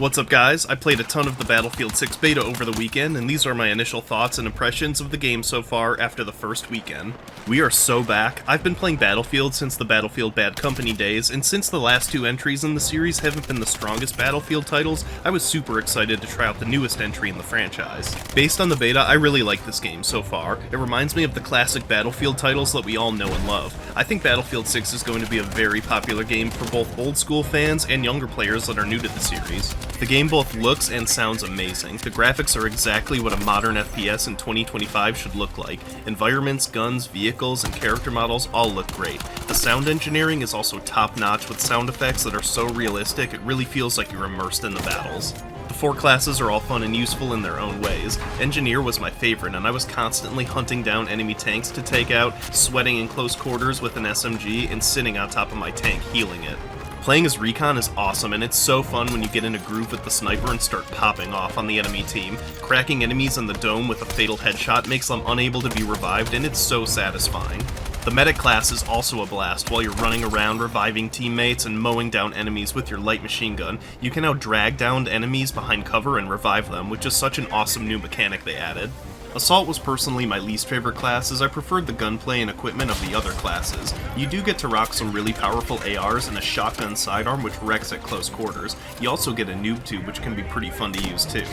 What's up guys? I played a ton of the Battlefield 6 beta over the weekend, and these are my initial thoughts and impressions of the game so far after the first weekend. We are so back. I've been playing Battlefield since the Battlefield Bad Company days, and since the last two entries in the series haven't been the strongest Battlefield titles, I was super excited to try out the newest entry in the franchise. Based on the beta, I really like this game so far. It reminds me of the classic Battlefield titles that we all know and love. I think Battlefield 6 is going to be a very popular game for both old school fans and younger players that are new to the series. The game both looks and sounds amazing. The graphics are exactly what a modern FPS in 2025 should look like. Environments, guns, vehicles, and character models all look great. The sound engineering is also top-notch with sound effects that are so realistic it really feels like you're immersed in the battles. The four classes are all fun and useful in their own ways. Engineer was my favorite, and I was constantly hunting down enemy tanks to take out, sweating in close quarters with an SMG, and sitting on top of my tank healing it. Playing as Recon is awesome, and it's so fun when you get in a groove with the sniper and start popping off on the enemy team. Cracking enemies in the dome with a fatal headshot makes them unable to be revived, and it's so satisfying. The medic class is also a blast. While you're running around reviving teammates and mowing down enemies with your light machine gun, you can now drag down enemies behind cover and revive them, which is such an awesome new mechanic they added. Assault was personally my least favorite class, as I preferred the gunplay and equipment of the other classes. You do get to rock some really powerful ARs and a shotgun sidearm which wrecks at close quarters. You also get a noob tube which can be pretty fun to use too.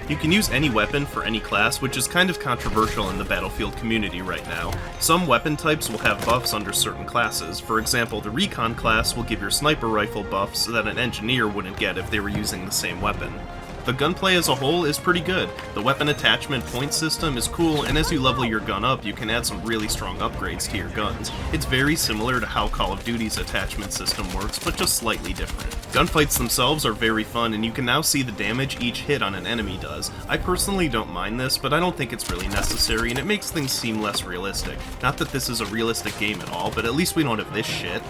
You can use any weapon for any class, which is kind of controversial in the Battlefield community right now. Some weapon types will have buffs under certain classes. For example, the Recon class will give your sniper rifle buffs that an engineer wouldn't get if they were using the same weapon. The gunplay as a whole is pretty good. The weapon attachment point system is cool, and as you level your gun up, you can add some really strong upgrades to your guns. It's very similar to how Call of Duty's attachment system works, but just slightly different. Gunfights themselves are very fun, and you can now see the damage each hit on an enemy does. I personally don't mind this, but I don't think it's really necessary, and it makes things seem less realistic. Not that this is a realistic game at all, but at least we don't have this shit.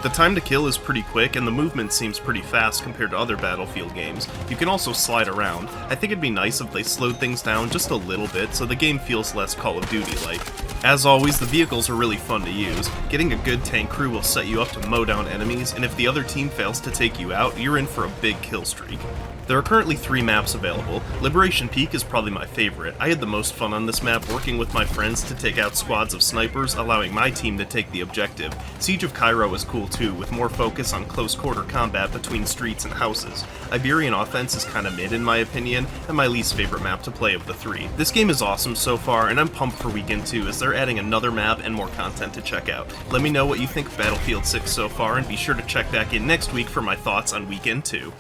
The time to kill is pretty quick, and the movement seems pretty fast compared to other Battlefield games. You can also slide around. I think it'd be nice if they slowed things down just a little bit so the game feels less Call of Duty-like. As always, the vehicles are really fun to use. Getting a good tank crew will set you up to mow down enemies, and if the other team fails to take you out, you're in for a big kill streak. There are currently 3 maps available. Liberation Peak is probably my favorite. I had the most fun on this map working with my friends to take out squads of snipers, allowing my team to take the objective. Siege of Cairo is cool too, with more focus on close quarter combat between streets and houses. Iberian Offense is kinda mid in my opinion, and my least favorite map to play of the 3. This game is awesome so far, and I'm pumped for Weekend 2 as they're adding another map and more content to check out. Let me know what you think of Battlefield 6 so far, and be sure to check back in next week for my thoughts on Weekend 2.